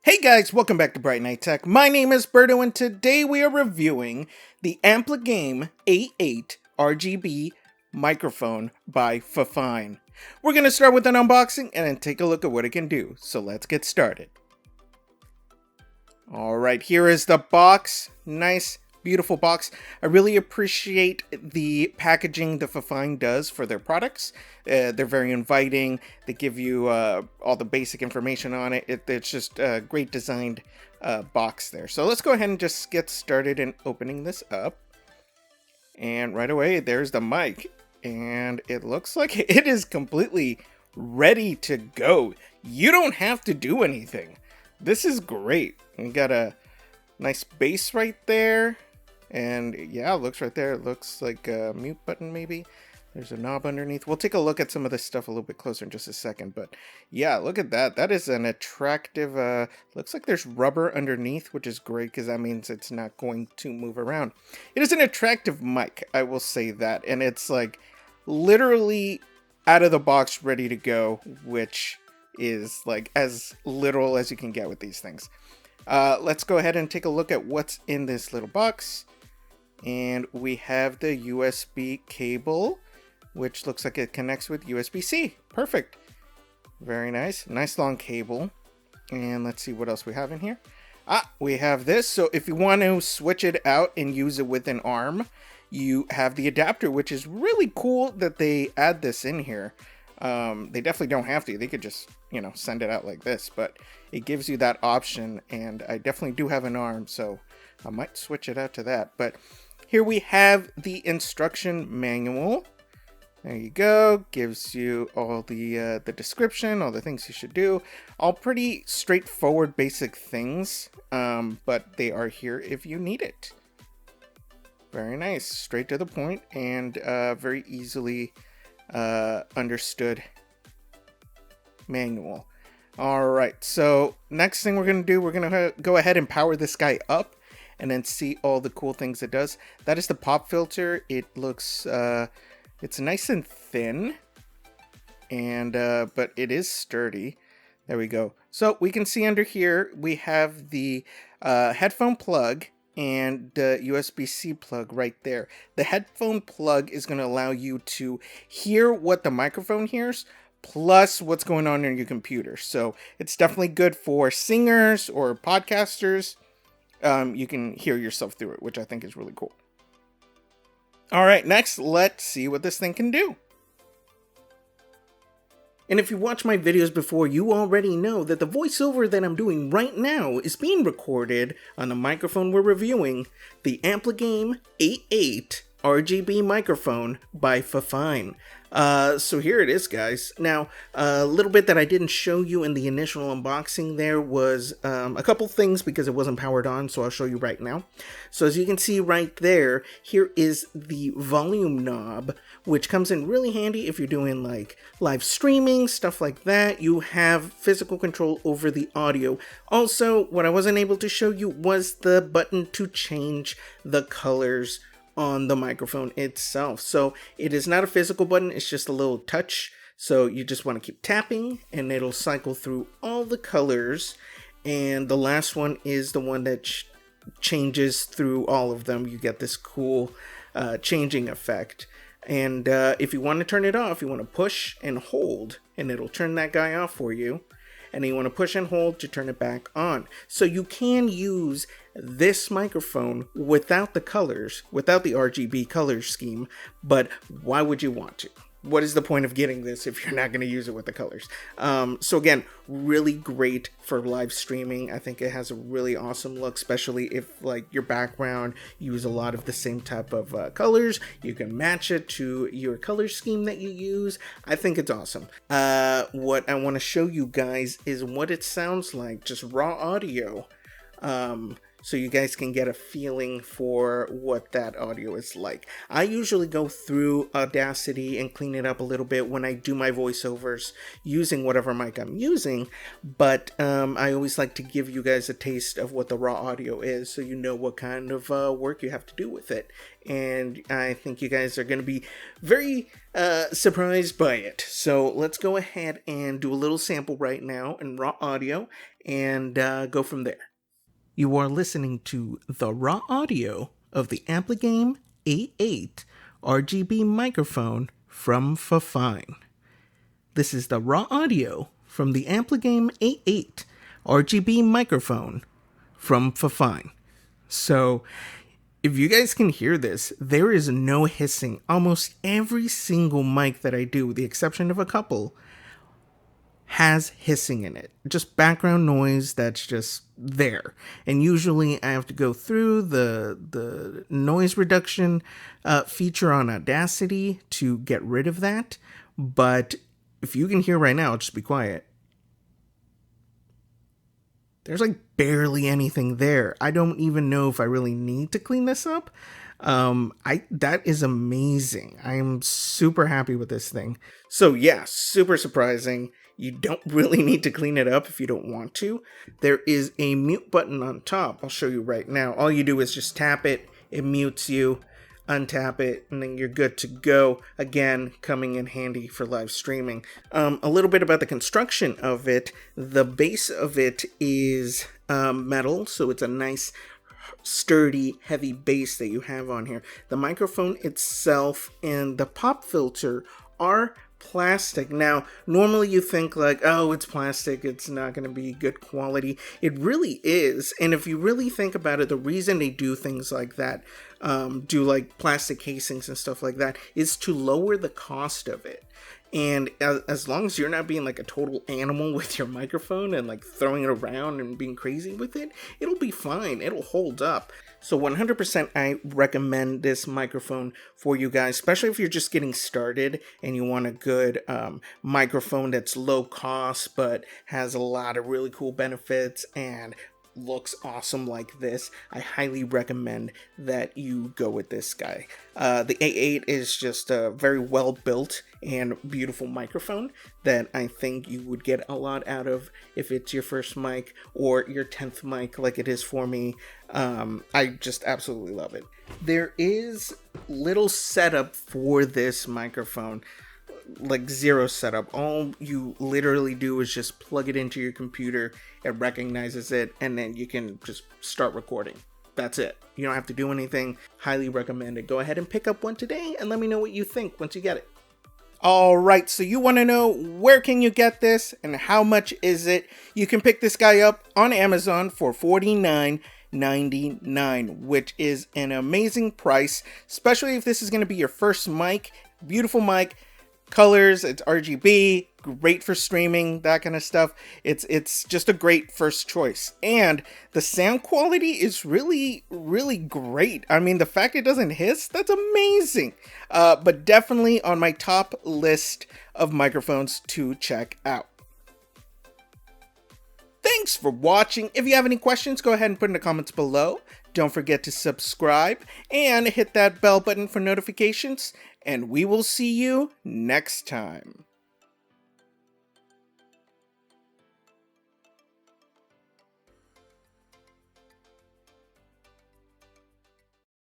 Hey guys, welcome back to brightnighttech. My name is Berto and today we are reviewing the Ampligame A8 RGB Microphone by FIFINE. We're going to start with an unboxing and then take a look at what it can do, so let's get started. Alright, here is the box. Nice, beautiful box. I really appreciate the packaging that FIFINE does for their products. They're very inviting. They give you all the basic information on it. It's just a great designed box there. So let's go ahead and just get started in opening this up. And right away, there's the mic. And it looks like it is completely ready to go. You don't have to do anything. This is great. We got a nice bass right there. And yeah, it looks right there. It looks like a mute button maybe. There's a knob underneath. We'll take a look at some of this stuff a little bit closer in just a second. But yeah, look at that. That is an attractive, looks like there's rubber underneath, which is great because that means it's not going to move around. It is an attractive mic, I will say that. And it's like literally out of the box, ready to go, which is like as literal as you can get with these things. Let's go ahead and take a look at what's in this little box. And we have the USB cable, which looks like it connects with USB-C. Perfect. Very nice. Nice long cable. And let's see what else we have in here. We have this. So if you want to switch it out and use it with an arm, you have the adapter, which is really cool that they add this in here. They definitely don't have to. They could just, send it out like this, but it gives you that option. And I definitely do have an arm, so I might switch it out to that. But here we have the instruction manual. There you go. Gives you all the description, all the things you should do. All pretty straightforward, basic things, but they are here if you need it. Very nice. Straight to the point and very easily understood manual. All right. So next thing we're going to do, we're going to go ahead and power this guy up and then see all the cool things it does. That is the pop filter. It looks... it's nice and thin, and but it is sturdy. There we go. So we can see under here we have the headphone plug and the USB-C plug right there. The headphone plug is going to allow you to hear what the microphone hears, plus what's going on in your computer. So it's definitely good for singers or podcasters. You can hear yourself through it, which I think is really cool. All right, next, let's see what this thing can do. And if you watch my videos before, you already know that the voiceover that I'm doing right now is being recorded on the microphone we're reviewing, the Ampligame A8 RGB Microphone by FIFINE. So here it is, guys. Now, a little bit that I didn't show you in the initial unboxing there was a couple things because it wasn't powered on, so I'll show you right now. So as you can see right there, here is the volume knob, which comes in really handy if you're doing like live streaming, stuff like that. You have physical control over the audio. Also, what I wasn't able to show you was the button to change the colors on the microphone itself. So it is not a physical button, it's just a little touch. So you just want to keep tapping and it'll cycle through all the colors. And the last one is the one that changes through all of them. You get this cool changing effect. And if you want to turn it off, you want to push and hold and it'll turn that guy off for you. And then you want to push and hold to turn it back on. So you can use this microphone without the colors, without the RGB color scheme, but why would you want to? What is the point of getting this if you're not going to use it with the colors? So again, really great for live streaming. I think it has a really awesome look, especially if like your background, you use a lot of the same type of colors. You can match it to your color scheme that you use. I think it's awesome. What I want to show you guys is what it sounds like, just raw audio. so you guys can get a feeling for what that audio is like. I usually go through Audacity and clean it up a little bit when I do my voiceovers using whatever mic I'm using, but I always like to give you guys a taste of what the raw audio is so you know what kind of work you have to do with it. And I think you guys are going to be very surprised by it. So let's go ahead and do a little sample right now in raw audio and go from there. You are listening to the raw audio of the Ampligame A8 RGB Microphone from FIFINE. This is the raw audio from the Ampligame A8 RGB Microphone from FIFINE. So, if you guys can hear this, there is no hissing. Almost every single mic that I do, with the exception of a couple, has hissing in it. Just background noise that's just there. And usually I have to go through the noise reduction feature on Audacity to get rid of that. But if you can hear right now, just be quiet. There's like barely anything there. I don't even know if I really need to clean this up. That is amazing. I am super happy with this thing. So yeah, super surprising. You don't really need to clean it up if you don't want to. There is a mute button on top. I'll show you right now. All you do is just tap it. It mutes you. Untap it, and then you're good to go. Again, coming in handy for live streaming. A little bit about the construction of it. The base of it is metal, so it's a nice, sturdy, heavy base that you have on here. The microphone itself and the pop filter are plastic. Now, normally you think like, oh, it's plastic, it's not going to be good quality. It really is. And if you really think about it, the reason they do things like that, do like plastic casings and stuff like that, is to lower the cost of it. And as long as you're not being like a total animal with your microphone and like throwing it around and being crazy with it, it'll be fine. It'll hold up. So 100% I recommend this microphone for you guys, especially if you're just getting started and you want a good microphone that's low cost but has a lot of really cool benefits and looks awesome like this. I highly recommend that you go with this guy. The A8 is just a very well built and beautiful microphone that I think you would get a lot out of if it's your first mic or your 10th mic like it is for me. I just absolutely love it. There is little setup for this microphone, like zero setup. All you literally do is just plug it into your computer, it recognizes it, and then you can just start recording. That's it. You don't have to do anything. Highly recommend it. Go ahead and pick up one today and let me know what you think once you get it. Alright, so you want to know where can you get this and how much is it? You can pick this guy up on Amazon for $49.99, which is an amazing price, especially if this is going to be your first mic. Beautiful mic. Colors, it's RGB, great for streaming, that kind of stuff. It's just a great first choice. And the sound quality is really, really great. I mean, the fact it doesn't hiss, that's amazing. But definitely on my top list of microphones to check out. Thanks for watching. If you have any questions, go ahead and put in the comments below. Don't forget to subscribe and hit that bell button for notifications. And we will see you next time.